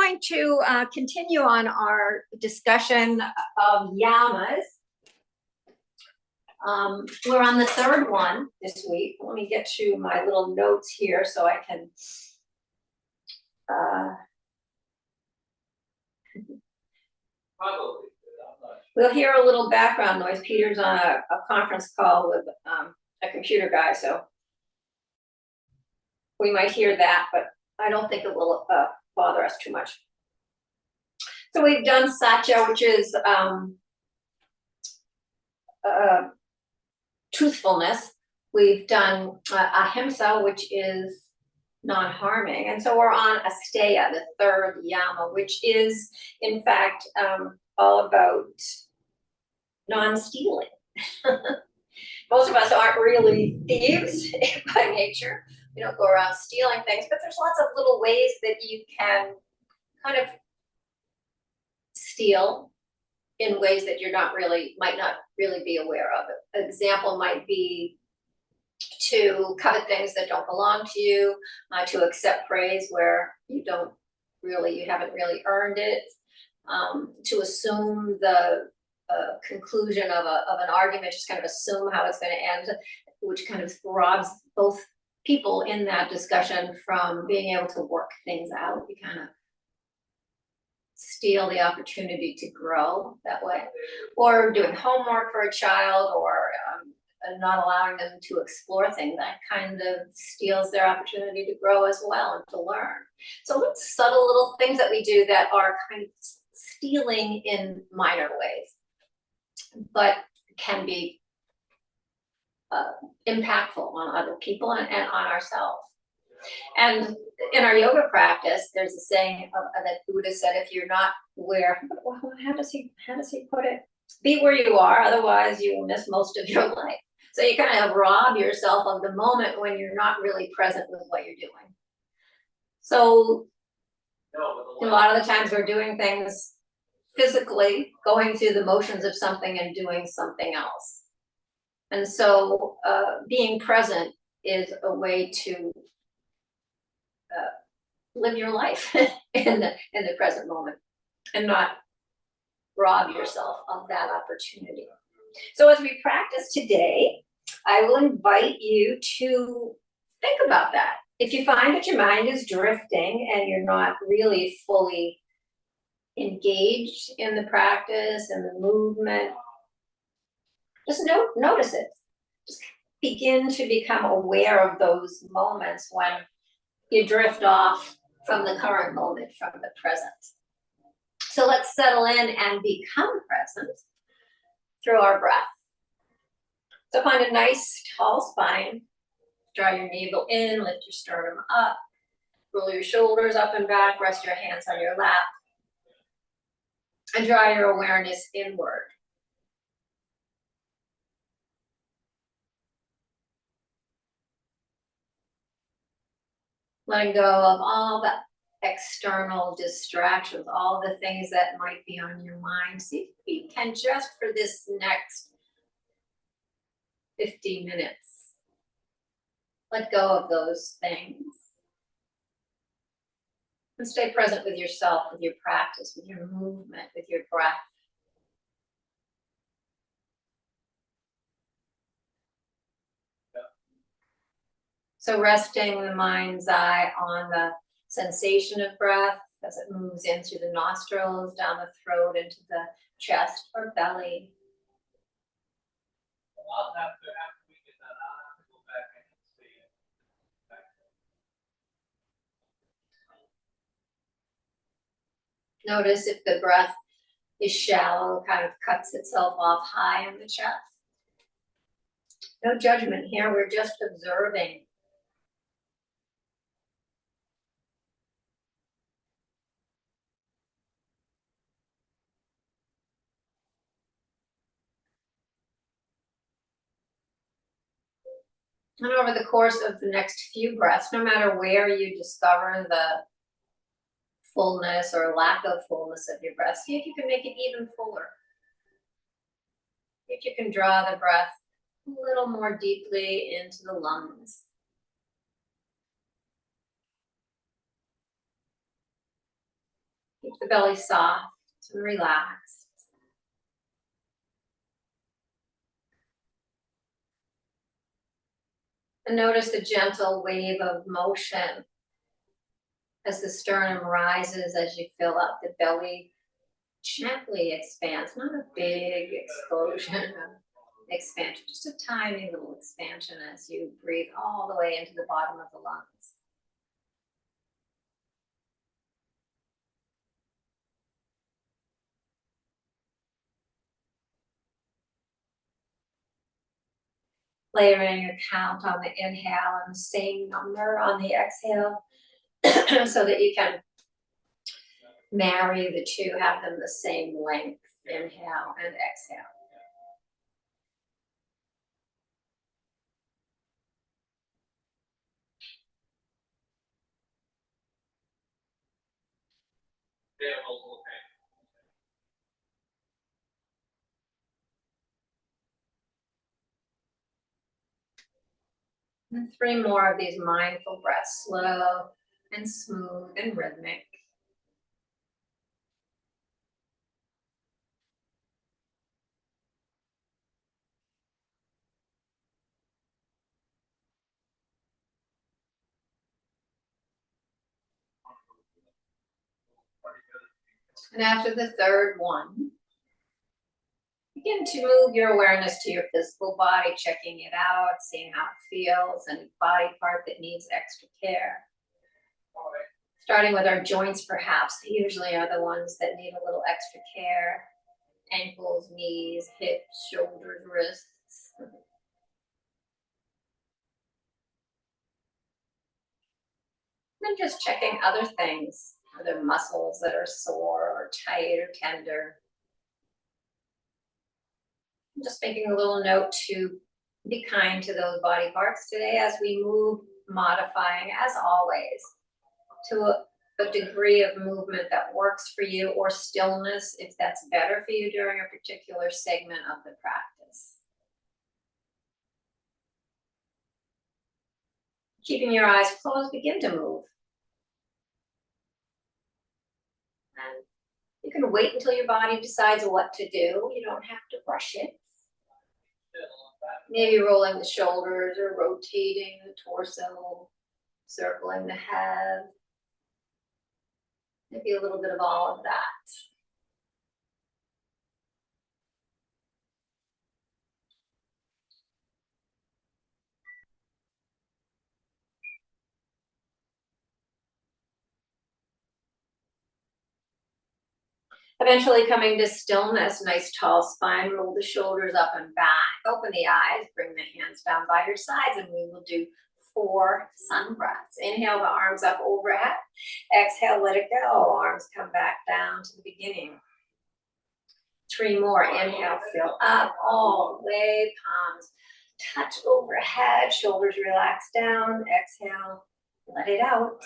going to continue on our discussion of yamas. We're on the third one this week. Let me get to my little notes here so I can Probably. we'll hear a little background noise. Peter's on a conference call with a computer guy, so we might hear that, but I don't think it will bother us too much. So we've done satya, which is truthfulness. We've done ahimsa, which is non-harming. And so we're on Asteya, the third yama, which is in fact all about non-stealing. Most of us aren't really thieves by nature. We don't go around stealing things, but there's lots of little ways that you can kind of steal in ways that you're might not really be aware of. An example might be to covet things that don't belong to you, to accept praise where you haven't really earned it, to assume the conclusion of an argument, just kind of assume how it's going to end, which kind of robs both people in that discussion from being able to work things out. You kind of steal the opportunity to grow that way, or doing homework for a child, or not allowing them to explore things. That kind of steals their opportunity to grow as well and to learn. So what's subtle little things that we do that are kind of stealing in minor ways, but can be impactful on other people and on ourselves. And in our yoga practice, there's a saying that Buddha said, if you're not where, how does he put it? Be where you are, otherwise you will miss most of your life. So you kind of rob yourself of the moment when you're not really present with what you're doing. So a lot of the times we're doing things physically, going through the motions of something and doing something else. And so being present is a way to live your life in the present moment and not rob yourself of that opportunity. So as we practice today, I will invite you to think about that. If you find that your mind is drifting and you're not really fully engaged in the practice and the movement, just notice it. Just begin to become aware of those moments when you drift off from the current moment, from the present. So let's settle in and become present through our breath. So find a nice tall spine, draw your navel in, lift your sternum up, roll your shoulders up and back, rest your hands on your lap, and draw your awareness inward. Letting go of all the external distractions, all the things that might be on your mind. See if we can, just for this next 50 minutes, let go of those things. And stay present with yourself, with your practice, with your movement, with your breath. So resting the mind's eye on the sensation of breath as it moves in through the nostrils, down the throat, into the chest or belly. After we get that, I'll have to go back and see it. Notice if the breath is shallow, kind of cuts itself off high in the chest. No judgment here, we're just observing. And over the course of the next few breaths, no matter where you discover the fullness or lack of fullness of your breath, see if you can make it even fuller. If you can draw the breath a little more deeply into the lungs. Keep the belly soft and relaxed. And notice the gentle wave of motion as the sternum rises, as you fill up the belly, gently expands, not a big explosion of expansion, just a tiny little expansion as you breathe all the way into the bottom of the lungs. Layering a count on the inhale and the same number on the exhale so that you can marry the two, have them the same length, inhale and exhale. And 3 more of these mindful breaths, slow and smooth and rhythmic. And after the third one, begin to move your awareness to your physical body, checking it out, seeing how it feels, any body part that needs extra care. Starting with our joints, perhaps, they usually are the ones that need a little extra care. Ankles, knees, hips, shoulders, wrists. And just checking other things, other muscles that are sore or tight or tender. Just making a little note to be kind to those body parts today as we move, modifying, as always, to a degree of movement that works for you, or stillness if that's better for you during a particular segment of the practice. Keeping your eyes closed, begin to move. And you can wait until your body decides what to do. You don't have to rush it. Maybe rolling the shoulders or rotating the torso, circling the head. Maybe a little bit of all of that. Eventually coming to stillness, nice tall spine, roll the shoulders up and back, open the eyes, bring the hands down by your sides, and we will do 4 sun breaths. Inhale the arms up overhead. Exhale, let it go. Arms come back down to the beginning. 3 more. Inhale, fill up all the way. Palms touch overhead. Shoulders relax down. Exhale, let it out.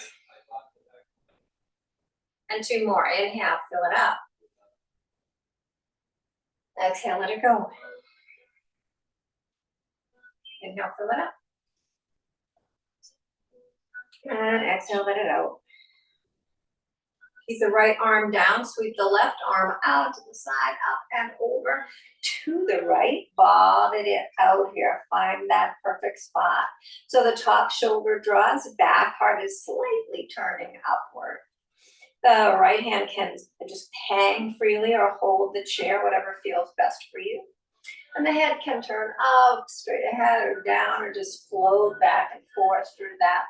And 2 more. Inhale, fill it up. Exhale, let it go. Inhale, fill it up. And exhale, let it out. Keep the right arm down, sweep the left arm out to the side, up and over to the right. Bob it out here. Find that perfect spot. So the top shoulder draws back, heart is slightly turning upward. The right hand can just hang freely or hold the chair, whatever feels best for you. And the head can turn up, straight ahead or down, or just float back and forth through that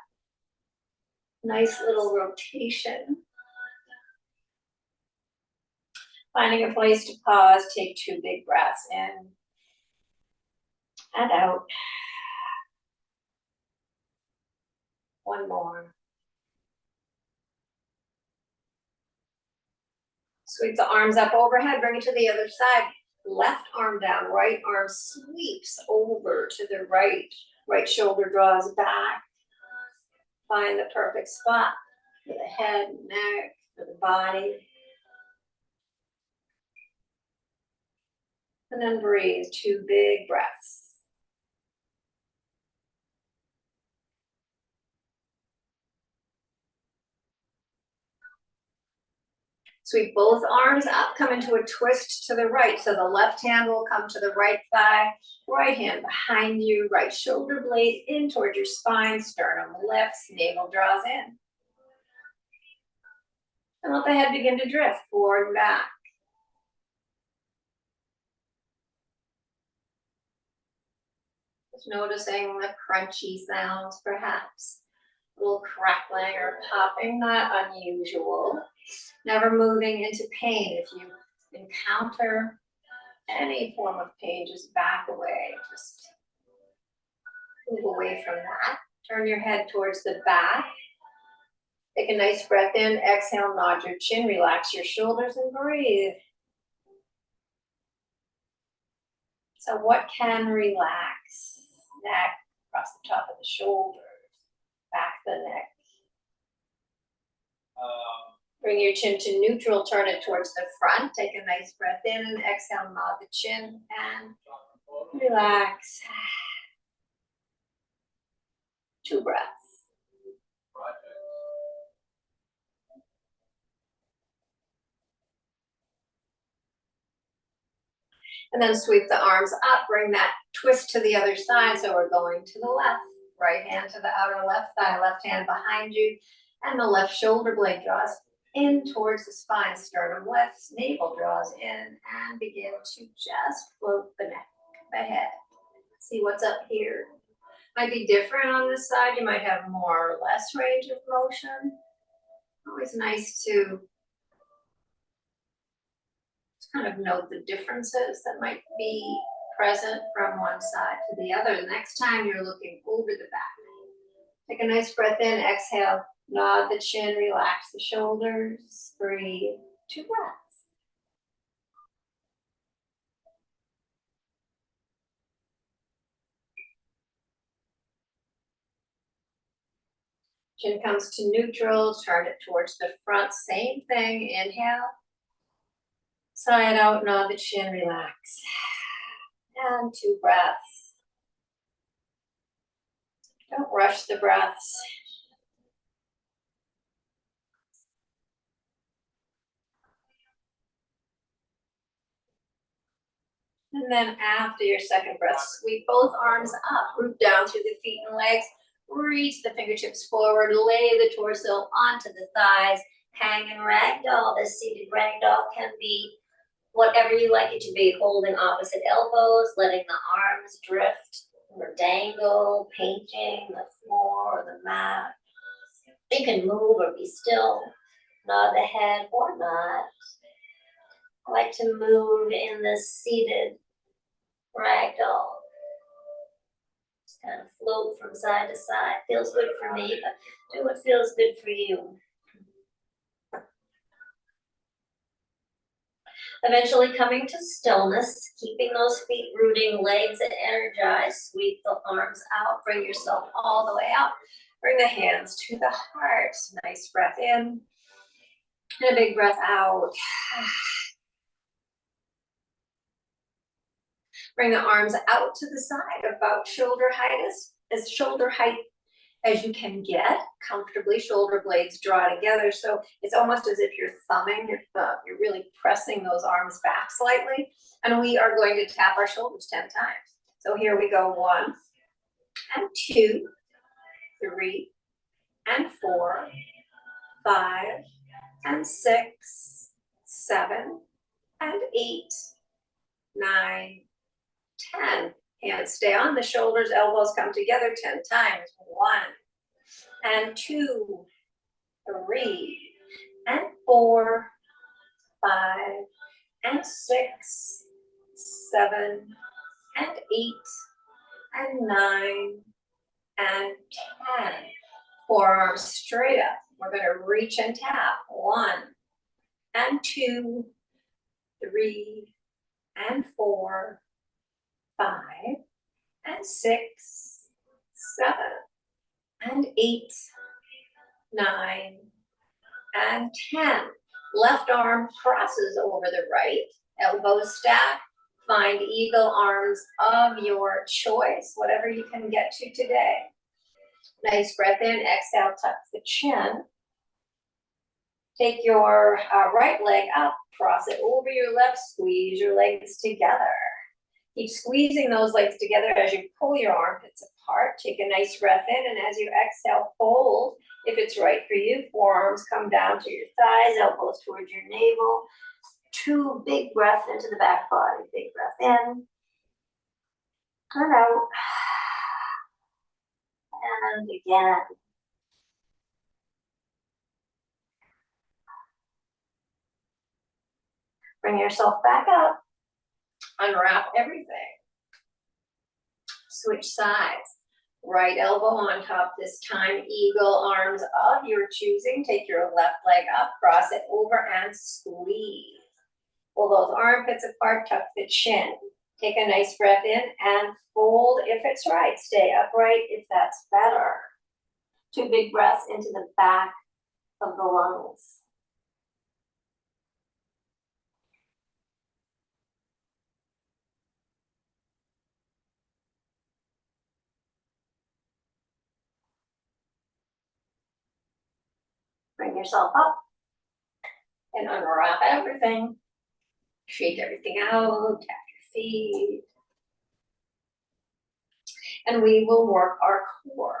nice little rotation. Finding a place to pause, take 2 big breaths in and out. 1 more. Sweep the arms up overhead, bring it to the other side. Left arm down, right arm sweeps over to the right. Right shoulder draws back. Find the perfect spot for the head, neck, for the body. And then breathe 2 big breaths. Sweep both arms up, come into a twist to the right. So the left hand will come to the right thigh, right hand behind you, right shoulder blade in towards your spine, sternum lifts, navel draws in. And let the head begin to drift forward and back. Just noticing the crunchy sounds, perhaps. A little crackling or popping, not unusual. Never moving into pain. If you encounter any form of pain, just back away. Just move away from that. Turn your head towards the back. Take a nice breath in. Exhale, nod your chin. Relax your shoulders and breathe. So what can relax? Neck, across the top of the shoulders, back the neck. Bring your chin to neutral, turn it towards the front. Take a nice breath in and exhale, nod the chin and relax. 2 breaths. And then sweep the arms up, bring that twist to the other side. So we're going to the left. Right hand to the outer left thigh, left hand behind you, and the left shoulder blade draws in towards the spine, sternum lifts, navel draws in, and begin to just float the neck, the head. See what's up here. Might be different on this side. You might have more or less range of motion. Always nice to kind of note the differences that might be present from one side to the other. The next time you're looking over the back. Take a nice breath in, exhale, nod the chin, relax the shoulders, breathe, 2 breaths. Chin comes to neutral, turn it towards the front, same thing, inhale. Side out, nod the chin, relax. And 2 breaths. Don't rush the breaths. And then after your second breath, sweep both arms up, root down through the feet and legs, reach the fingertips forward, lay the torso onto the thighs, hang in ragdoll. This seated ragdoll can be whatever you like it to be, holding opposite elbows, letting the arms drift or dangle, painting the floor or the mat. You can move or be still, nod the head or not. I like to move in this seated ragdoll. Just kind of float from side to side. Feels good for me, but do what feels good for you. Eventually coming to stillness, keeping those feet rooting, legs energized. Sweep the arms out, bring yourself all the way out. Bring the hands to the heart. Nice breath in, and a big breath out. Bring the arms out to the side, about shoulder height, as shoulder height as you can get comfortably. Shoulder blades draw together, so it's almost as if you're thumbing, you're really pressing those arms back slightly. And we are going to tap our shoulders 10 times. So here we go, 1 and 2, 3 and 4, 5 and 6, 7 and 8, 9, 10. Hands stay on the shoulders, elbows come together 10 times. 1 and 2, 3 and 4, 5 and 6, 7 and 8 and 9 and 10. Forearms straight up. We're going to reach and tap. 1 and 2, 3 and 4, 5 and 6, 7 and 8, 9 and 10. Left arm crosses over the right, elbows stack. Find eagle arms of your choice, whatever you can get to today. Nice breath in, exhale, tuck the chin. Take your right leg up, cross it over your left, squeeze your legs together. Keep squeezing those legs together as you pull your armpits apart. Take a nice breath in, and as you exhale, fold. If it's right for you, forearms come down to your thighs, elbows towards your navel. 2 big breaths into the back body. Big breath in and out. And again. Bring yourself back up. Unwrap everything. Switch sides. Right elbow on top this time, eagle arms of your choosing. Take your left leg up, cross it over and squeeze. Pull those armpits apart, tuck the chin. Take a nice breath in and fold if it's right. Stay upright if that's better. 2 big breaths into the back of the lungs. Bring yourself up and unwrap everything. Shake everything out, tap your feet. And we will work our core.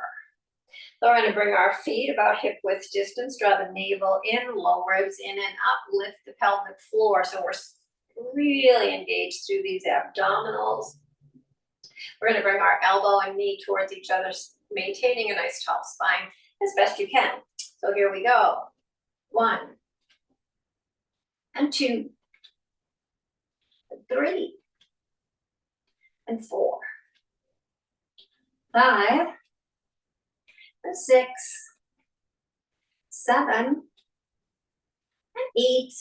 So we're going to bring our feet about hip width distance, draw the navel in, low ribs in and up, lift the pelvic floor. So we're really engaged through these abdominals. We're going to bring our elbow and knee towards each other, maintaining a nice tall spine as best you can. So here we go. 1 and 2 and 3 and 4, 5 and 6, 7 and 8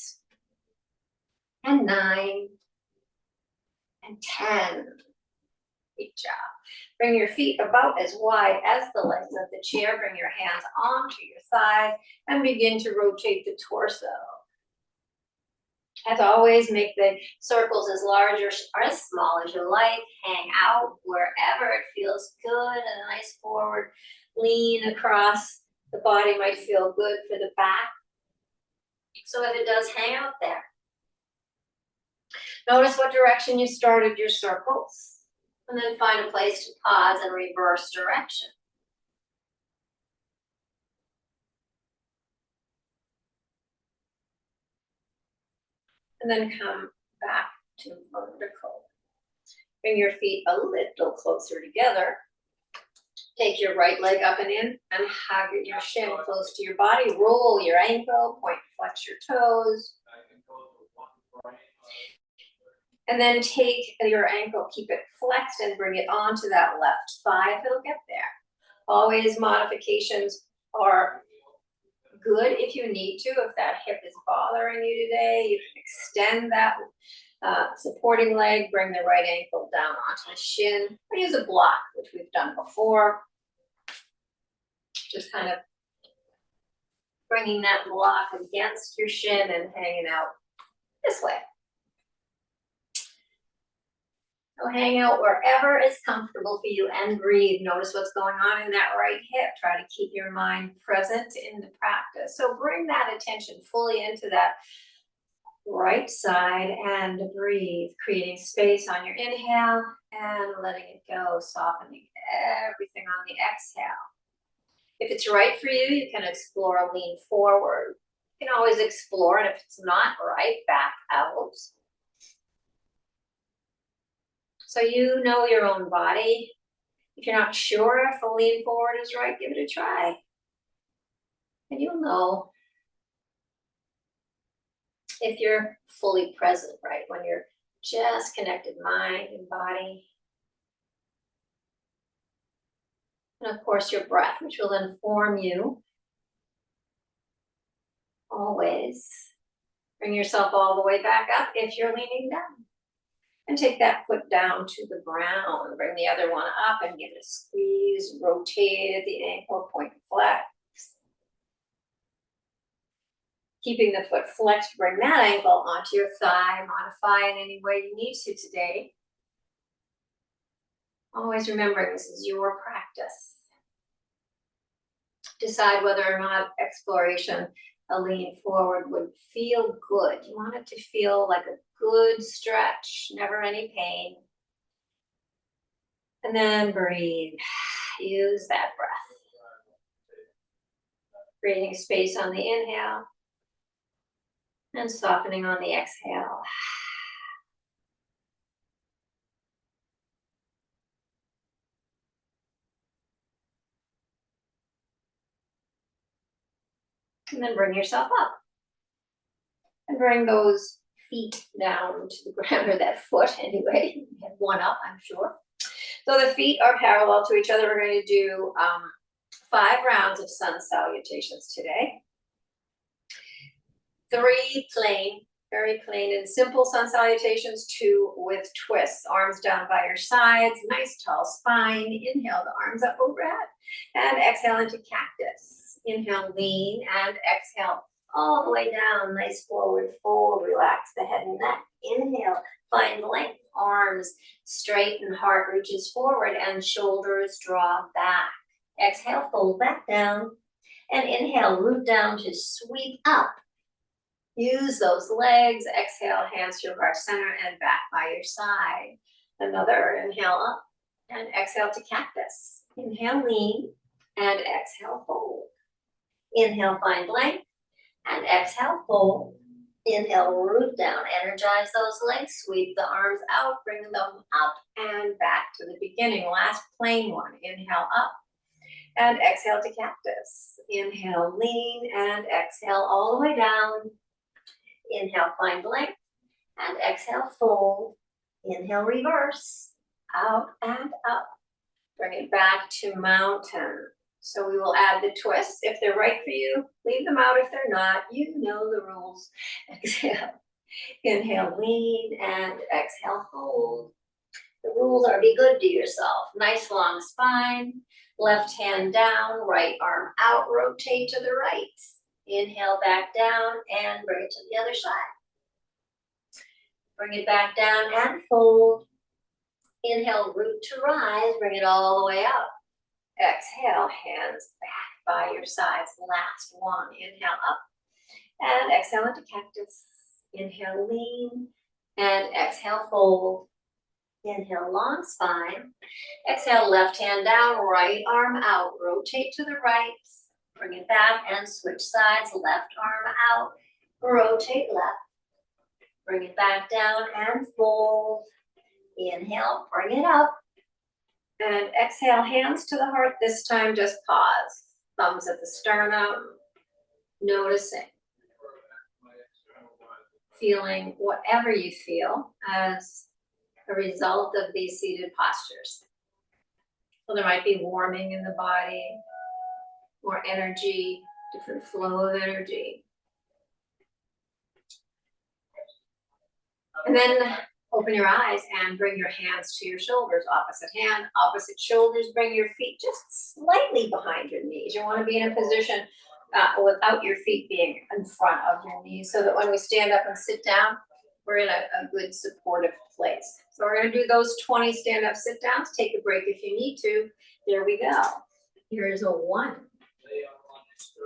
and 9 and 10. Good job. Bring your feet about as wide as the legs of the chair. Bring your hands onto your thighs and begin to rotate the torso. As always, make the circles as large or as small as you like. Hang out wherever it feels good, and a nice forward lean across the body might feel good for the back. So if it does, hang out there. Notice what direction you started your circles, and then find a place to pause and reverse direction. And then come back to vertical. Bring your feet a little closer together. Take your right leg up and in and hug your shin close to your body. Roll your ankle, point, flex your toes. And then take your ankle, keep it flexed and bring it onto that left thigh. It'll get there. Always modifications are good if you need to. If that hip is bothering you today, you can extend that supporting leg, bring the right ankle down onto the shin, or use a block, which we've done before. Just kind of bringing that block against your shin and hanging out this way. So hang out wherever is comfortable for you and breathe. Notice what's going on in that right hip. Try to keep your mind present in the practice. So bring that attention fully into that right side and breathe, creating space on your inhale and letting it go, softening everything on the exhale. If it's right for you, you can explore a lean forward. You can always explore, and if it's not right, back out. So you know your own body. If you're not sure if a lean forward is right, give it a try. And you'll know if you're fully present, right? When you're just connected mind and body. And of course your breath, which will inform you. Always bring yourself all the way back up if you're leaning down. And take that foot down to the ground. Bring the other one up and give it a squeeze. Rotate at the ankle, point flex. Keeping the foot flexed, bring that ankle onto your thigh. Modify in any way you need to today. Always remembering this is your practice. Decide whether or not exploration a lean forward would feel good. You want it to feel like a good stretch, never any pain. And then breathe. Use that breath. Creating space on the inhale and softening on the exhale. And then bring yourself up. And bring those feet down to the ground, or that foot anyway. You have one up, I'm sure. So the feet are parallel to each other. We're going to do 5 rounds of sun salutations today. 3 plain, very plain and simple sun salutations, 2 with twists. Arms down by your sides, nice tall spine. Inhale the arms up overhead and exhale into cactus. Inhale, lean, and exhale all the way down, nice forward fold. Relax the head and neck. Inhale, find length, arms straighten, heart reaches forward, and shoulders draw back. Exhale, fold back down, and inhale, root down to sweep up. Use those legs. Exhale, hands to heart center and back by your side. Another inhale up, and exhale to cactus. Inhale, lean, and exhale, fold. Inhale, find length, and exhale, fold. Inhale, root down, energize those legs, sweep the arms out, bring them up and back to the beginning. Last plain one. Inhale up and exhale to cactus. Inhale, lean, and exhale all the way down. Inhale, find length, and exhale, fold. Inhale, reverse, out and up. Bring it back to mountain. So we will add the twists. If they're right for you, leave them out. If they're not, you know the rules. Exhale, inhale, lean, and exhale, fold. The rules are be good to yourself. Nice long spine, left hand down, right arm out, rotate to the right. Inhale back down and bring it to the other side. Bring it back down and fold. Inhale, root to rise, bring it all the way up. Exhale, hands back by your sides. Last one. Inhale up and exhale into cactus. Inhale, lean, and exhale, fold. Inhale, long spine. Exhale, left hand down, right arm out. Rotate to the right. Bring it back and switch sides. Left arm out. Rotate left. Bring it back down and fold. Inhale, bring it up. And exhale, hands to the heart. This time, just pause. Thumbs at the sternum. Noticing. Feeling whatever you feel as a result of these seated postures. So there might be warming in the body, more energy, different flow of energy. And then open your eyes and bring your hands to your shoulders. Opposite hand, opposite shoulders. Bring your feet just slightly behind your knees. You want to be in a position without your feet being in front of your knees, so that when we stand up and sit down, we're in a good supportive place. So we're going to do those 20 stand-up sit-downs. Take a break if you need to. There we go. Here's a 1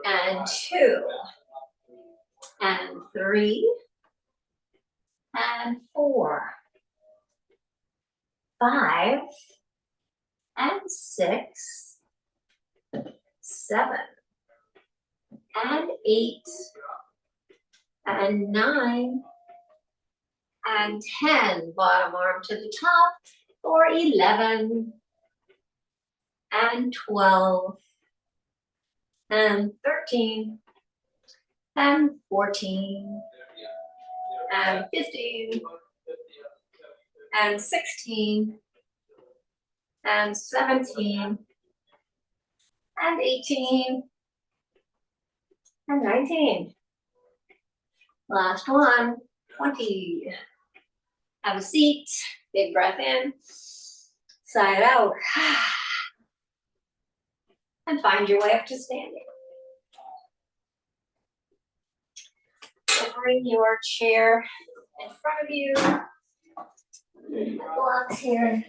and 2 and 3 and 4, 5 and 6, 7 and 8 and 9 and 10. Bottom arm to the top for 11 and 12 and 13 and 14 and 15 and 16 and 17 and 18 and 19. Last one, 20. Have a seat, big breath in, sigh it out, and find your way up to standing. So bring your chair in front of you. The blocks here.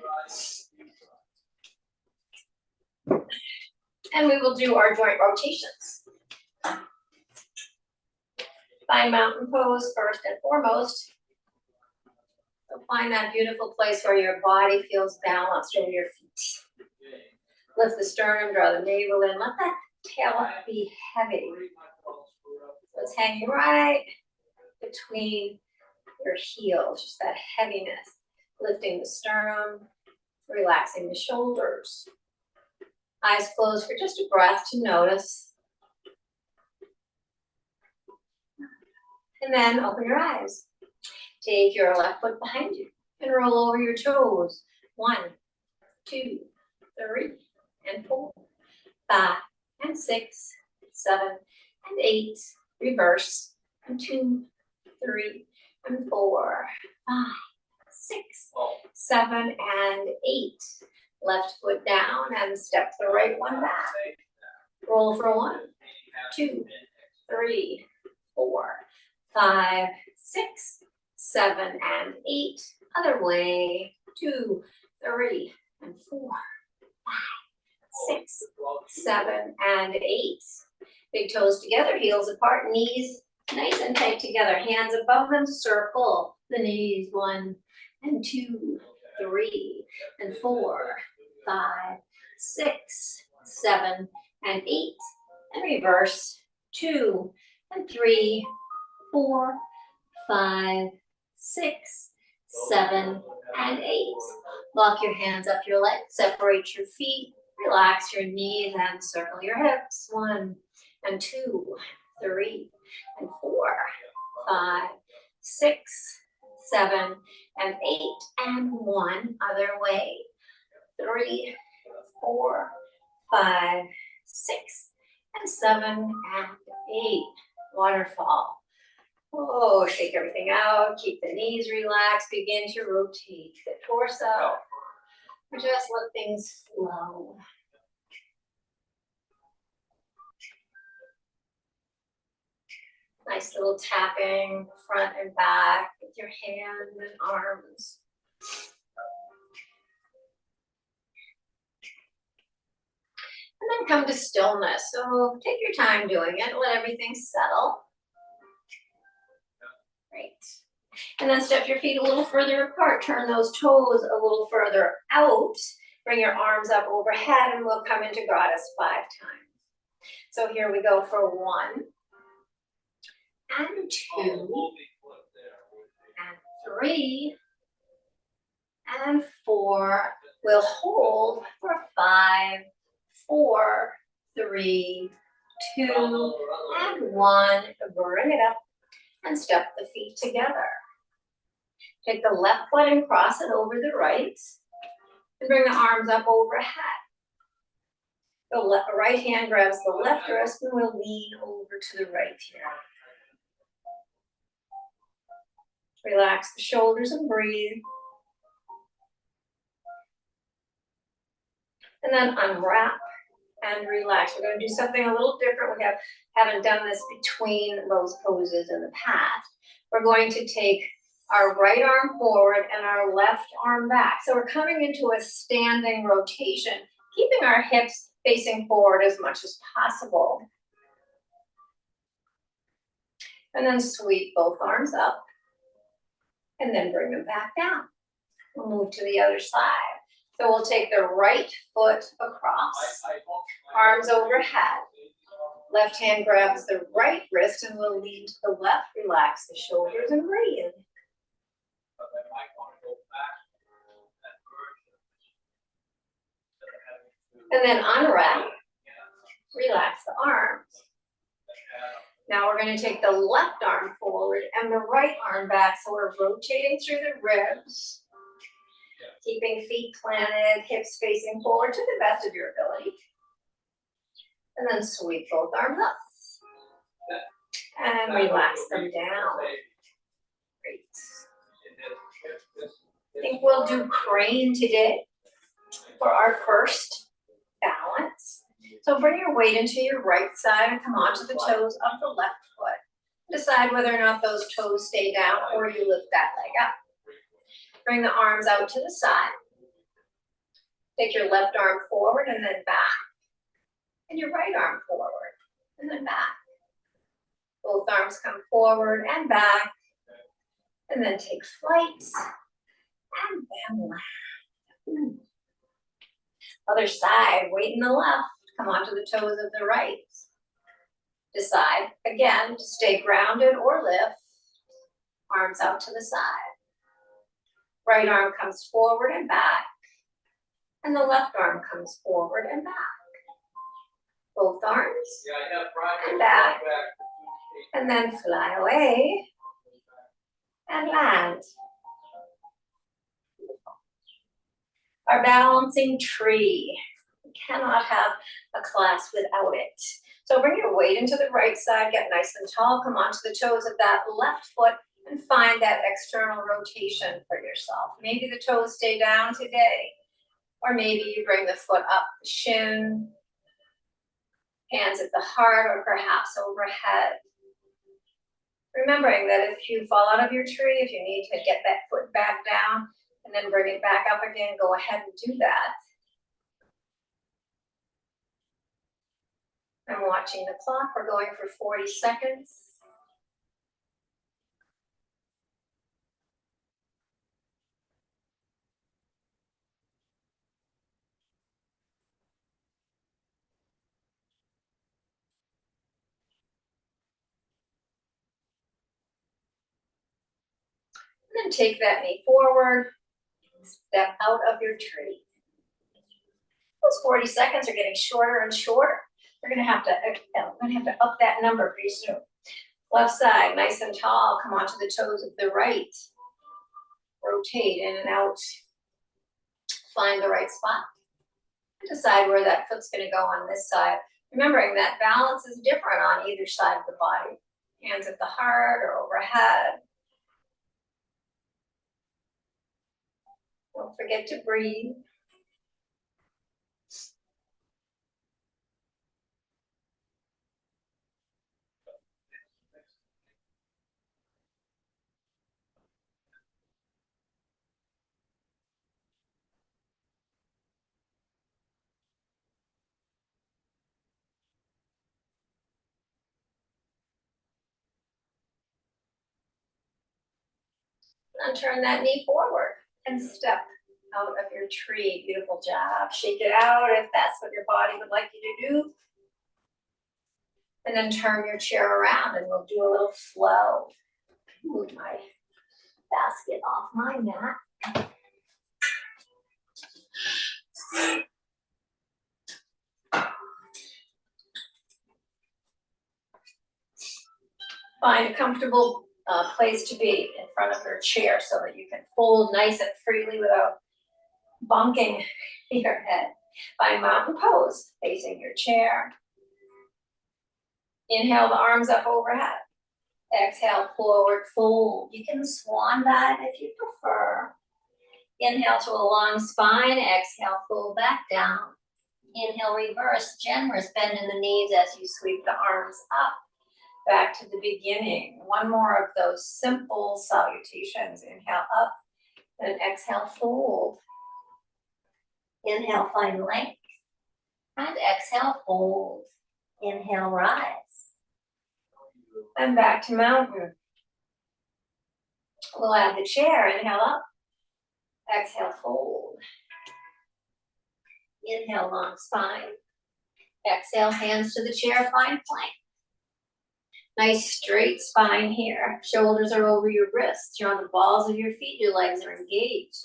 And we will do our joint rotations. Find mountain pose first and foremost. So find that beautiful place where your body feels balanced over your feet. Lift the sternum, draw the navel in, let that tail be heavy. So it's hanging right between your heels, just that heaviness. Lifting the sternum, relaxing the shoulders. Eyes closed for just a breath to notice. And then open your eyes. Take your left foot behind you and roll over your toes. 1, 2, 3, and 4, 5, and 6, 7, and 8. Reverse. And 2, 3, and 4, 5, 6, 7, and 8. Left foot down and step the right one back. Roll for 1, 2, 3, 4, 5, 6, 7, and 8. Other way. 2, 3, and 4, 5, 6, 7, and 8. Big toes together, heels apart, knees nice and tight together. Hands above them, circle the knees. 1, and 2, 3, and 4, 5, 6, 7, and 8. And reverse. 2, and 3, 4, 5, 6, 7, and 8. Lock your hands up your legs, separate your feet, relax your knees, and circle your hips. 1, and 2, 3, and 4, 5, 6, 7, and 8. And 1 other way. 3, 4, 5, 6, and 7, and 8. Waterfall. Oh, shake everything out. Keep the knees relaxed. Begin to rotate the torso. Just let things flow. Nice little tapping front and back with your hands and arms. And then come to stillness. So take your time doing it. Let everything settle. Great. And then step your feet a little further apart. Turn those toes a little further out. Bring your arms up overhead and we'll come into goddess 5 times. So here we go for 1, and 2, and 3, and 4. We'll hold for 5, 4, 3, 2, and 1. Bring it up and step the feet together. Take the left foot and cross it over the right. And bring the arms up overhead. The right hand grabs the left wrist and we'll lean over to the right here. Relax the shoulders and breathe. And then unwrap and relax. We're going to do something a little different. We haven't done this between those poses in the past. We're going to take our right arm forward and our left arm back. So we're coming into a standing rotation, keeping our hips facing forward as much as possible. And then sweep both arms up and then bring them back down. We'll move to the other side. So we'll take the right foot across, arms overhead. Left hand grabs the right wrist and we'll lean to the left, relax the shoulders and breathe. And then unwrap, relax the arms. Now we're going to take the left arm forward and the right arm back. So we're rotating through the ribs, keeping feet planted, hips facing forward to the best of your ability. And then sweep both arms up. And relax them down. Great. I think we'll do crane today for our first balance. So bring your weight into your right side and come onto the toes of the left foot. Decide whether or not those toes stay down or you lift that leg up. Bring the arms out to the side. Take your left arm forward and then back. And your right arm forward and then back. Both arms come forward and back. And then take flight. And then left. Other side, weight in the left. Come onto the toes of the right. Decide, again, to stay grounded or lift. Arms out to the side. Right arm comes forward and back. And the left arm comes forward and back. Both arms. Yeah, I have Brian. And back. And then fly away. And land. Our balancing tree. We cannot have a class without it. So bring your weight into the right side, get nice and tall, come onto the toes of that left foot and find that external rotation for yourself. Maybe the toes stay down today, or maybe you bring the foot up the shin, hands at the heart, or perhaps overhead. Remembering that if you fall out of your tree, if you need to get that foot back down and then bring it back up again, go ahead and do that. I'm watching the clock. We're going for 40 seconds. And then take that knee forward, step out of your tree. Those 40 seconds are getting shorter and shorter. We're gonna have to up that number pretty soon. Left side, nice and tall, come onto the toes of the right. Rotate in and out. Find the right spot. Decide where that foot's gonna go on this side. Remembering that balance is different on either side of the body. Hands at the heart or overhead. Don't forget to breathe. And turn that knee forward and step out of your tree. Beautiful job. Shake it out if that's what your body would like you to do. And then turn your chair around and we'll do a little flow. Move my basket off my mat. Find a comfortable place to be in front of your chair so that you can fold nice and freely without bunking your head. Find mountain pose, facing your chair. Inhale the arms up overhead. Exhale, forward fold. You can swan dive if you prefer. Inhale to a long spine, exhale, fold back down. Inhale, reverse, generous bend in the knees as you sweep the arms up. Back to the beginning. One more of those simple salutations. Inhale up, then exhale, fold. Inhale, find length. And exhale, fold. Inhale, rise. And back to mountain. We'll add the chair. Inhale up. Exhale, fold. Inhale, long spine. Exhale, hands to the chair, find plank. Nice straight spine here. Shoulders are over your wrists. You're on the balls of your feet. Your legs are engaged.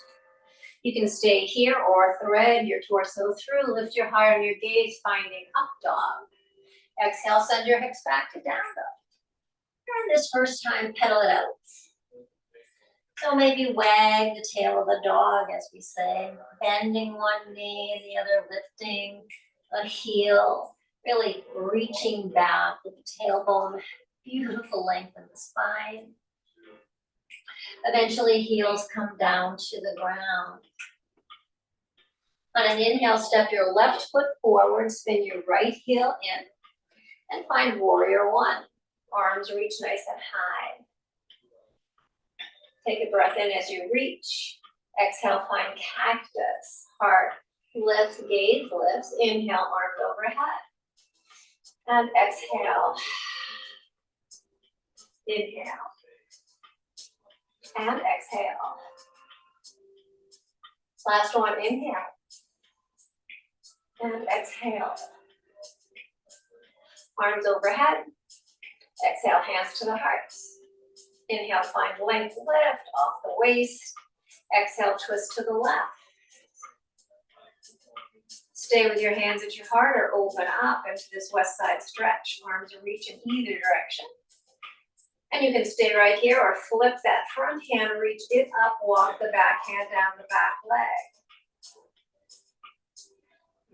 You can stay here or thread your torso through. Lift your heart and your gaze, finding up dog. Exhale, send your hips back to down dog. And this first time, pedal it out. So maybe wag the tail of the dog, as we say, bending one knee, the other lifting a heel, really reaching back with the tailbone, beautiful length in the spine. Eventually, heels come down to the ground. On an inhale, step your left foot forward, spin your right heel in, and find warrior one. Arms reach nice and high. Take a breath in as you reach. Exhale, find cactus. Heart lifts, gaze lifts. Inhale, arms overhead. And exhale. Inhale. And exhale. Last one, inhale. And exhale. Arms overhead. Exhale, hands to the heart. Inhale, find length, lift off the waist. Exhale, twist to the left. Stay with your hands at your heart or open up into this west side stretch. Arms reach in either direction. And you can stay right here or flip that front hand, reach it up, walk the back hand down the back leg.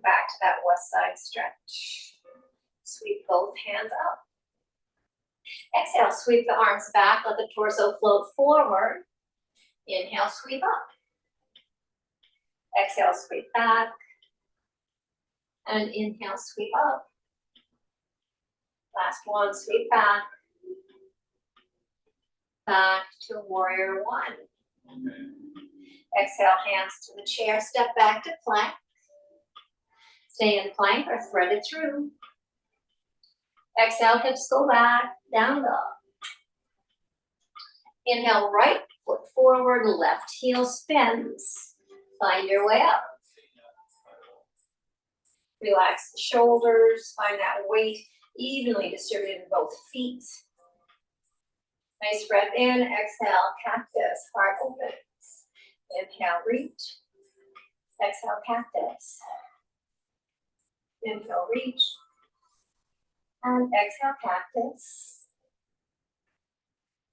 Back to that west side stretch. Sweep both hands up. Exhale, sweep the arms back, let the torso float forward. Inhale, sweep up. Exhale, sweep back. And inhale, sweep up. Last one, sweep back. Back to warrior one. Exhale, hands to the chair, step back to plank. Stay in plank or thread it through. Exhale, hips go back, down dog. Inhale, right foot forward, left heel spins. Find your way up. Relax the shoulders, find that weight evenly distributed in both feet. Nice breath in, exhale, cactus, heart opens. Inhale, reach. Exhale, cactus. Inhale, reach. And exhale, cactus.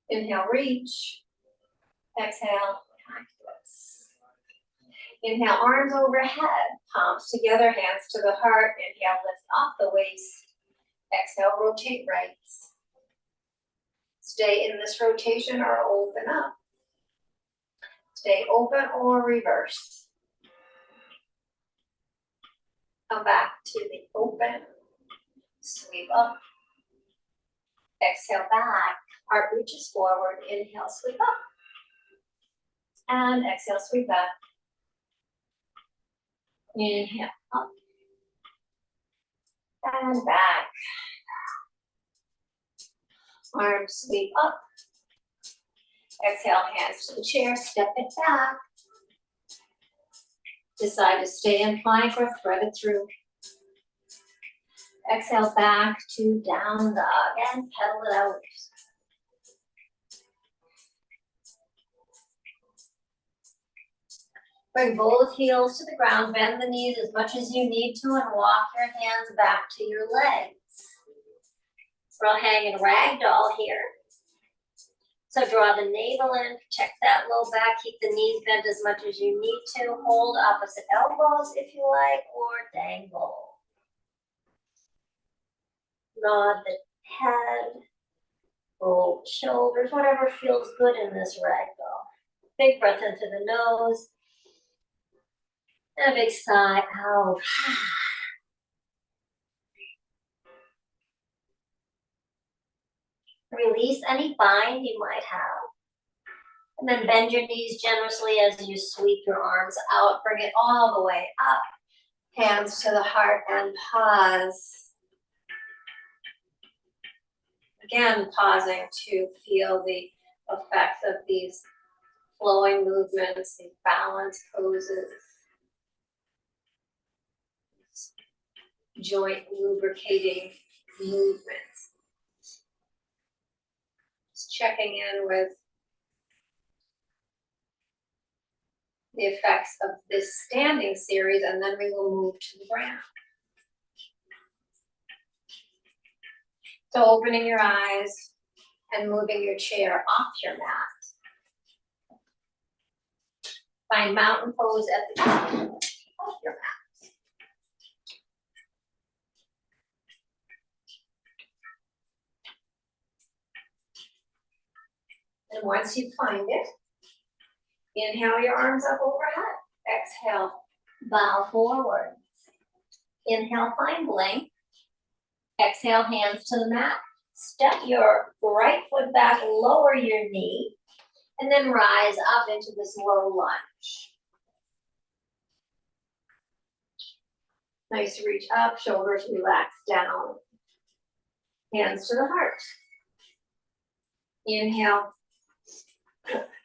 Inhale, reach. Exhale, cactus. Inhale, arms overhead, palms together, hands to the heart. Inhale, lift off the waist. Exhale, rotate right. Stay in this rotation or open up. Stay open or reverse. Come back to the open. Sweep up. Exhale back. Heart reaches forward. Inhale, sweep up. And exhale, sweep back. Inhale, up. And back. Arms sweep up. Exhale, hands to the chair, step it back. Decide to stay in plank or thread it through. Exhale back to down dog and pedal it out. Bring both heels to the ground, bend the knees as much as you need to, and walk your hands back to your legs. We'll hang in ragdoll here. So draw the navel in, protect that low back, keep the knees bent as much as you need to. Hold opposite elbows if you like, or dangle. Nod the head, roll shoulders, whatever feels good in this ragdoll. Big breath into the nose. And a big sigh out. Release any bind you might have. And then bend your knees generously as you sweep your arms out. Bring it all the way up. Hands to the heart and pause. Again, pausing to feel the effects of these flowing movements, these balance poses. Joint lubricating movements. Just checking in with the effects of this standing series, and then we will move to the ground. So opening your eyes and moving your chair off your mat. Find mountain pose at the top of your mat. And once you find it, inhale your arms up overhead. Exhale, bow forward. Inhale, find length. Exhale, hands to the mat. Step your right foot back, lower your knee, and then rise up into this low lunge. Nice reach up, shoulders relax down. Hands to the heart. Inhale,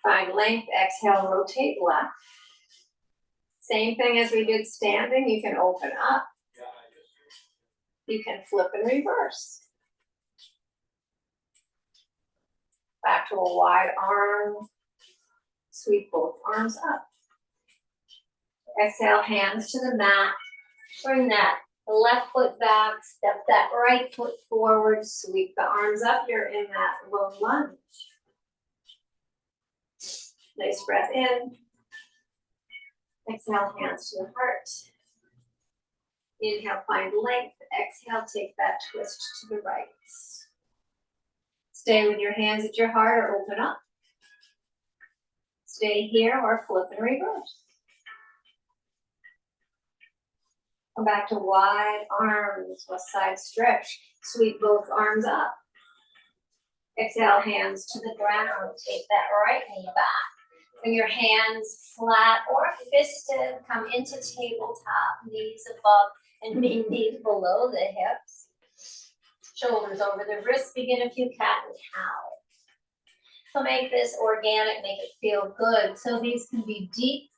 find length, exhale, rotate left. Same thing as we did standing, you can open up. You can flip and reverse. Back to a wide arm. Sweep both arms up. Exhale, hands to the mat. Bring that left foot back, step that right foot forward, sweep the arms up. You're in that low lunge. Nice breath in. Exhale, hands to the heart. Inhale, find length. Exhale, take that twist to the right. Stay with your hands at your heart or open up. Stay here or flip and reverse. Come back to wide arms, west side stretch. Sweep both arms up. Exhale, hands to the ground. Take that right knee back. Bring your hands flat or fisted. Come into tabletop, knees above and knees below the hips. Shoulders over the wrists. Begin a few cat and cow. So make this organic, make it feel good. So these can be deep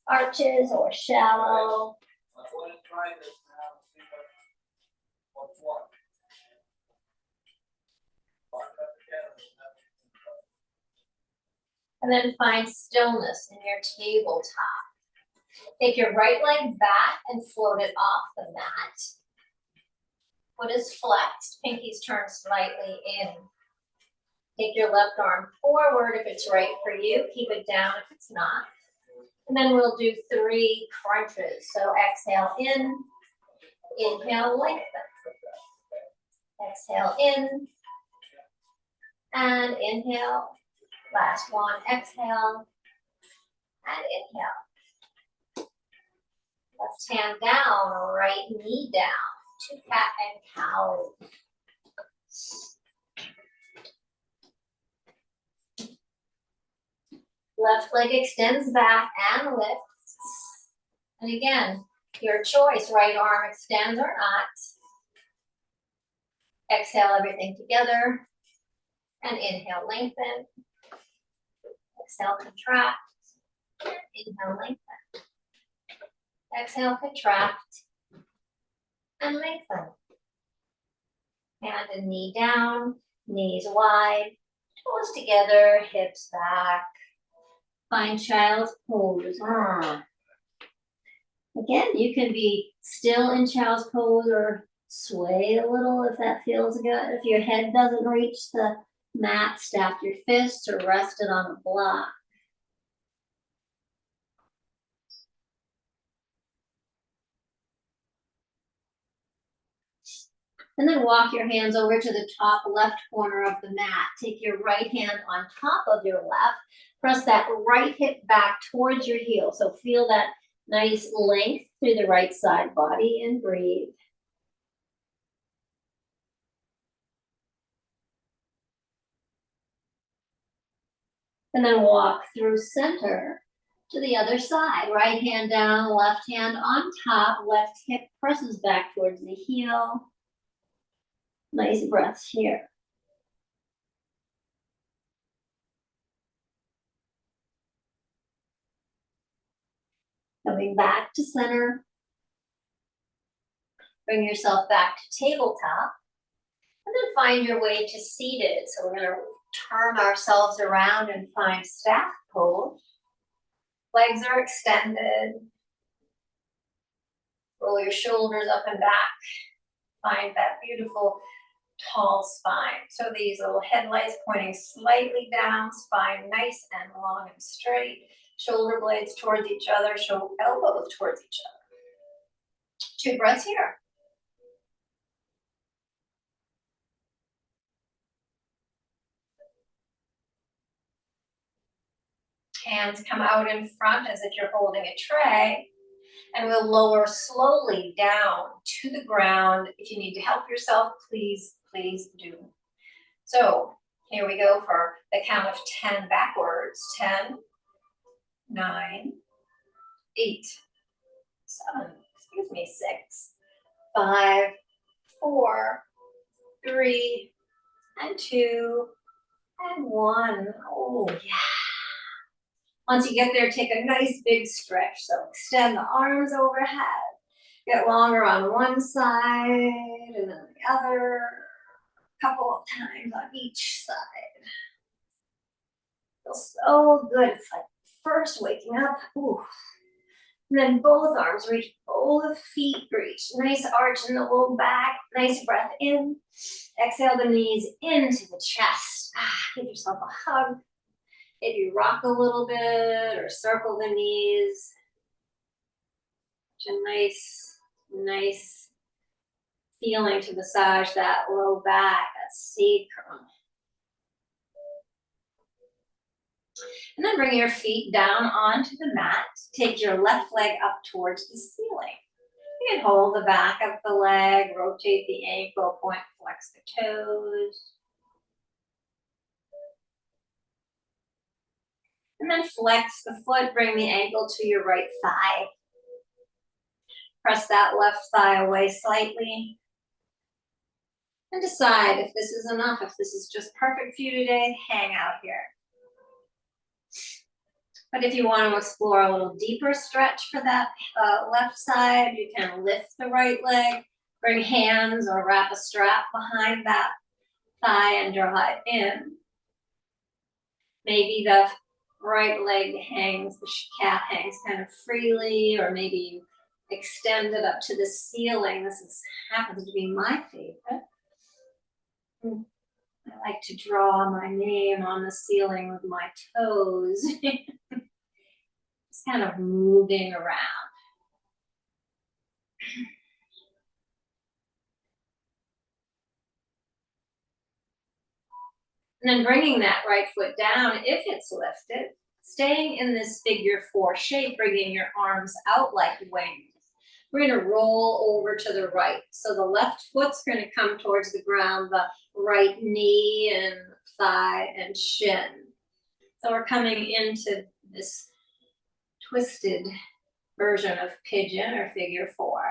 arches or shallow. I want to try this now and see what's what. And then find stillness in your tabletop. Take your right leg back and float it off the mat. Foot is flexed, pinkies turn slightly in. Take your left arm forward if it's right for you. Keep it down if it's not. And then we'll do 3 crunches. So exhale in, inhale, lengthen. Exhale in, and inhale. Last one, exhale, and inhale. Left hand down, right knee down. 2 cat and cow. Left leg extends back and lifts. And again, your choice, right arm extends or not. Exhale everything together. And inhale, lengthen. Exhale, contract. Inhale, lengthen. Exhale, contract. And lengthen. Hand and knee down, knees wide, toes together, hips back. Find child's pose. Again, you can be still in child's pose or sway a little if that feels good. If your head doesn't reach the mat, stack your fists or rest it on a block. And then walk your hands over to the top left corner of the mat. Take your right hand on top of your left. Press that right hip back towards your heel. So feel that nice length through the right side body and breathe. And then walk through center to the other side. Right hand down, left hand on top. Left hip presses back towards the heel. Nice breaths here. Coming back to center. Bring yourself back to tabletop. And then find your way to seated. So we're going to turn ourselves around and find staff pose. Legs are extended. Roll your shoulders up and back. Find that beautiful tall spine. So these little headlights pointing slightly down, spine nice and long and straight. Shoulder blades towards each other, elbows towards each other. 2 breaths here. Hands come out in front as if you're holding a tray. And we'll lower slowly down to the ground. If you need to help yourself, please do. So here we go for the count of 10 backwards. 10, 9, 8, 7, 6, 5, 4, 3, and 2, And one. Oh, yeah. Once you get there, take a nice big stretch. So extend the arms overhead. Get longer on one side and then the other. Couple of times on each side. Feels so good. It's like first waking up. Ooh. And then both arms reach, both feet reach. Nice arch in the low back. Nice breath in. Exhale the knees into the chest. Give yourself a hug. Maybe rock a little bit or circle the knees. Such a nice feeling to massage that low back, that sacrum. And then bring your feet down onto the mat. Take your left leg up towards the ceiling. You can hold the back of the leg, rotate the ankle, point, flex the toes. And then flex the foot, bring the ankle to your right thigh. Press that left thigh away slightly. And decide if this is enough, if this is just perfect for you today, hang out here. But if you want to explore a little deeper stretch for that left side, you can lift the right leg, bring hands or wrap a strap behind that thigh and draw it in. Maybe the right leg hangs, the calf hangs kind of freely, or maybe you extend it up to the ceiling. This happens to be my favorite. I like to draw my name on the ceiling with my toes. Just kind of moving around. And then bringing that right foot down, if it's lifted, staying in this figure 4 shape, bringing your arms out like wings. We're going to roll over to the right. So the left foot's going to come towards the ground, the right knee and thigh and shin. So we're coming into this twisted version of pigeon or figure 4.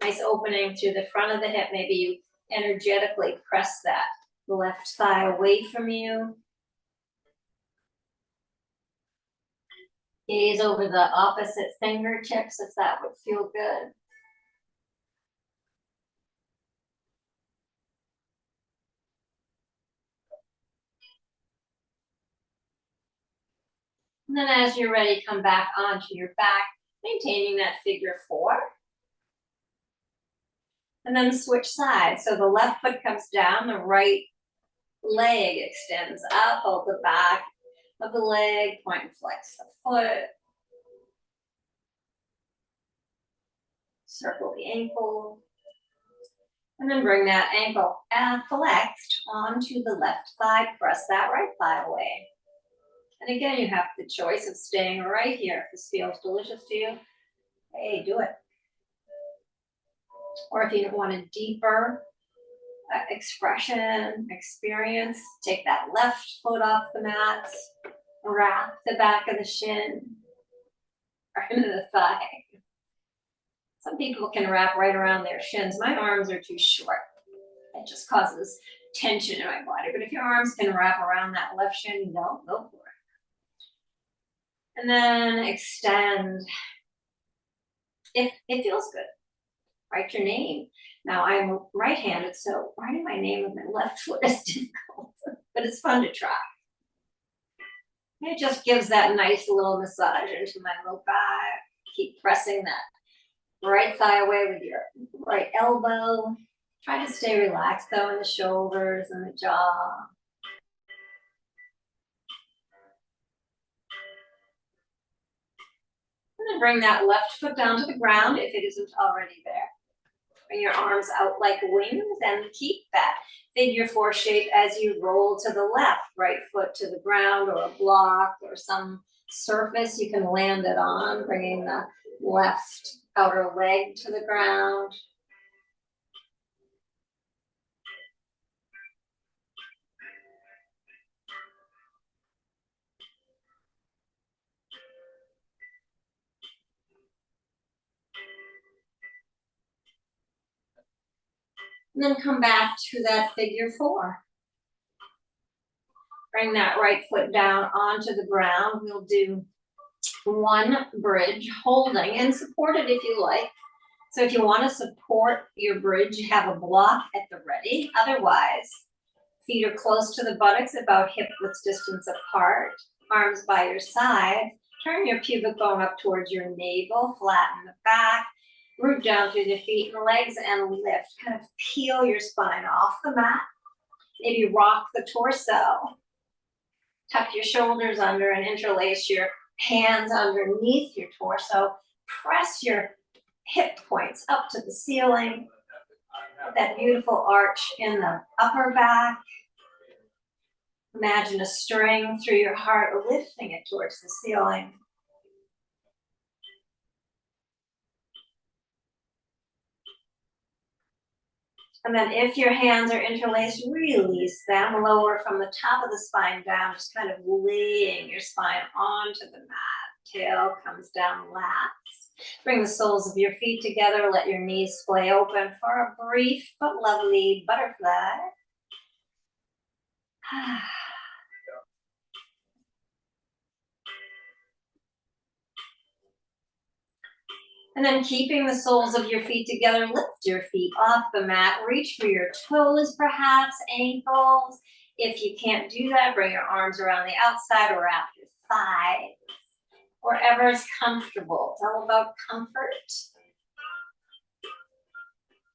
Nice opening through the front of the hip. Maybe you energetically press that left thigh away from you. Gaze over the opposite fingertips if that would feel good. And then as you're ready, come back onto your back, maintaining that figure 4. And then switch sides. So the left foot comes down, the right leg extends up, hold the back of the leg, point and flex the foot. Circle the ankle. And then bring that ankle flexed onto the left thigh, press that right thigh away. And again, you have the choice of staying right here. If this feels delicious to you, hey, do it. Or if you want a deeper expression, experience, take that left foot off the mat, wrap the back of the shin, right into the thigh. Some people can wrap right around their shins. My arms are too short. It just causes tension in my body. But if your arms can wrap around that left shin, go for it. And then extend. If it feels good, write your name. Now I'm right-handed, so writing my name with my left foot is difficult, but it's fun to try. It just gives that nice little massage into my low back. Keep pressing that right thigh away with your right elbow. Try to stay relaxed though in the shoulders and the jaw. And then bring that left foot down to the ground if it isn't already there. Bring your arms out like wings and keep that figure 4 shape as you roll to the left. Right foot to the ground or a block or some surface you can land it on, bringing the left outer leg to the ground. And then come back to that figure 4. Bring that right foot down onto the ground. We'll do 1 bridge holding and support it if you like. So if you want to support your bridge, have a block at the ready. Otherwise, feet are close to the buttocks, about hip width distance apart, arms by your side. Turn your pubic bone up towards your navel, flatten the back, root down through the feet and legs and lift. Kind of peel your spine off the mat. Maybe rock the torso. Tuck your shoulders under and interlace your hands underneath your torso. Press your hip points up to the ceiling. That beautiful arch in the upper back. Imagine a string through your heart, lifting it towards the ceiling. And then if your hands are interlaced, release them, lower from the top of the spine down, just kind of laying your spine onto the mat. Tail comes down, laps. Bring the soles of your feet together, let your knees splay open for a brief but lovely butterfly. And then keeping the soles of your feet together, lift your feet off the mat, reach for your toes, perhaps ankles. If you can't do that, bring your arms around the outside or wrap your thighs. Wherever is comfortable. It's all about comfort.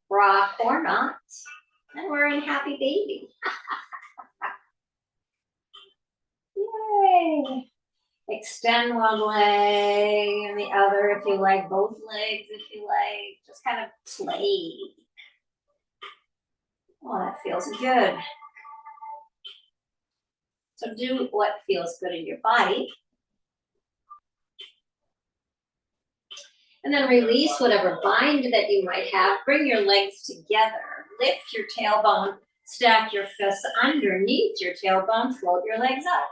Rock or not. And we're in happy baby. Yay. Extend one leg and the other if you like, both legs if you like. Just kind of play. Oh, that feels good. So do what feels good in your body. And then release whatever bind that you might have. Bring your legs together. Lift your tailbone. Stack your fists underneath your tailbone. Float your legs up.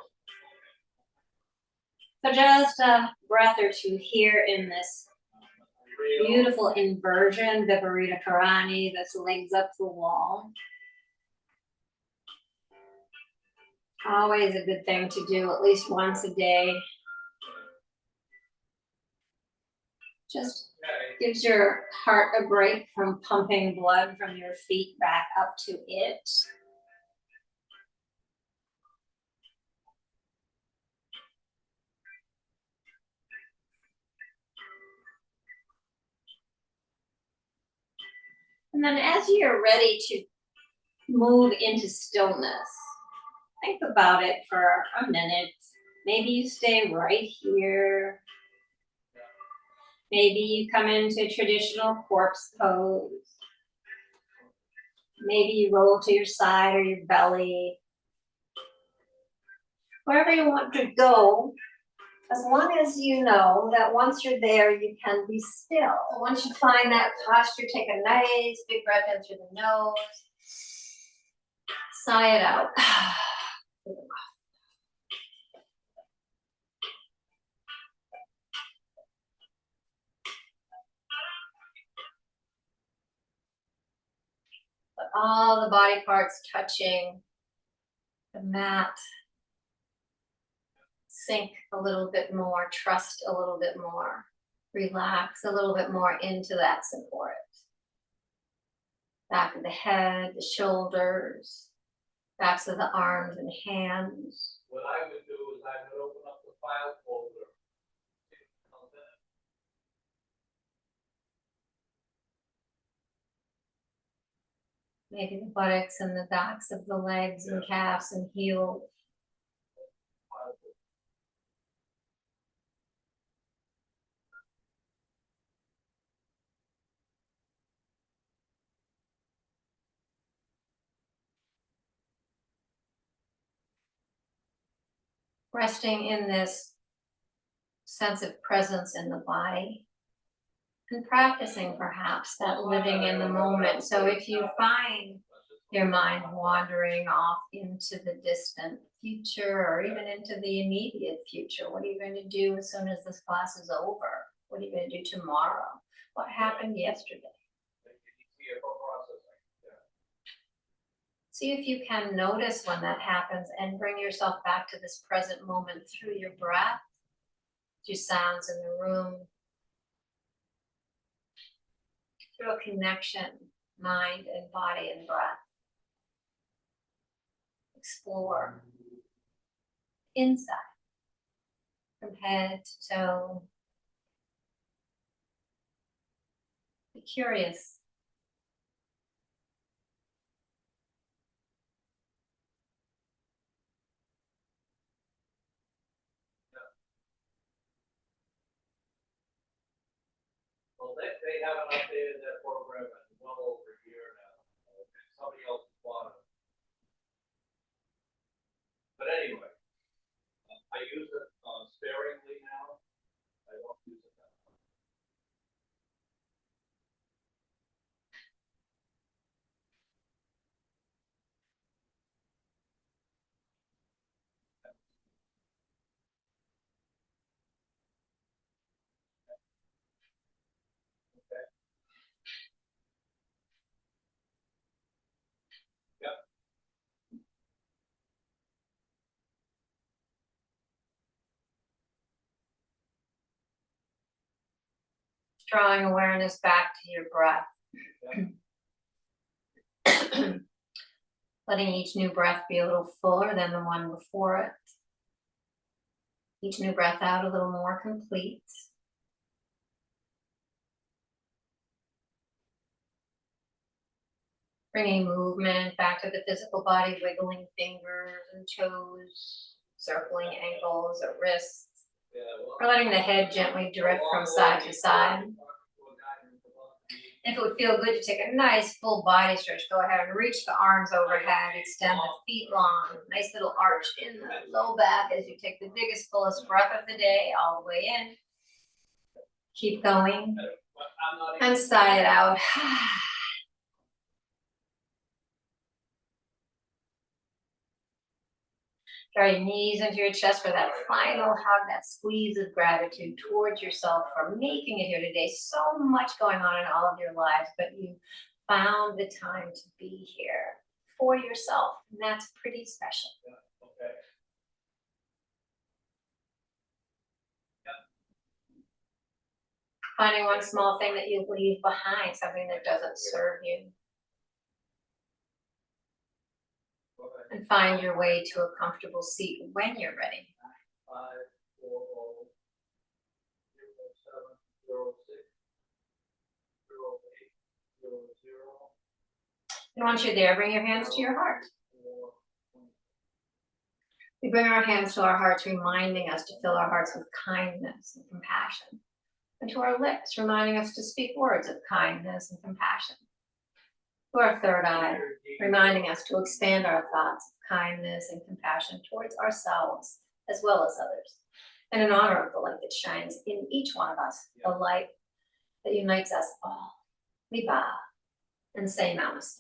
So just a breath or two here in this beautiful inversion, Viparita Karani, that's legs up the wall. Always a good thing to do at least once a day. Just gives your heart a break from pumping blood from your feet back up to it. And then as you're ready to move into stillness, think about it for a minute. Maybe you stay right here. Maybe you come into traditional corpse pose. Maybe you roll to your side or your belly. Wherever you want to go, as long as you know that once you're there, you can be still. Once you find that posture, take a nice big breath in through the nose. Sigh it out. But all the body parts touching the mat. Sink a little bit more, trust a little bit more, relax a little bit more into that support. Back of the head, the shoulders, backs of the arms and hands. What I would do is I would open up the file folder. Maybe the buttocks and the backs of the legs and calves and heels. Resting in this sense of presence in the body and practicing perhaps that living in the moment. So if you find your mind wandering off into the distant future or even into the immediate future, what are you going to do as soon as this class is over? What are you going to do tomorrow? What happened yesterday? See if you can notice when that happens and bring yourself back to this present moment through your breath, through sounds in the room, through a connection, mind and body and breath. Explore inside, from head to toe. Be curious. Well, they haven't updated that program in well over a year now. Somebody else bought it. But anyway, I use it sparingly now. I don't use it that much. Okay. Yep. Drawing awareness back to your breath. Yep. Letting each new breath be a little fuller than the one before it. Each new breath out a little more complete. Bringing movement back to the physical body, wiggling fingers and toes, circling ankles or wrists, Yeah, well, or letting the head gently drift from side to side. If it would feel good to take a nice full body stretch, go ahead and reach the arms overhead, extend the feet long, nice little arch in the low back as you take the biggest, fullest breath of the day all the way in. Keep going and sigh it out. Draw your knees into your chest for that final hug, that squeeze of gratitude towards yourself for making it here today. So much going on in all of your lives, but you found the time to be here for yourself, and that's pretty special. okay. Finding one small thing that you leave behind, something that doesn't serve you, Okay. and find your way to a comfortable seat when you're ready. 540-07-06-08-00. And once you're there, bring your hands to your heart. We bring our hands to our hearts, reminding us to fill our hearts with kindness and compassion. And to our lips, reminding us to speak words of kindness and compassion. To our third eye, reminding us to expand our thoughts of kindness and compassion towards ourselves as well as others. And in honor of the light that shines in each one of us, the light that unites us all, we bow and say namaste.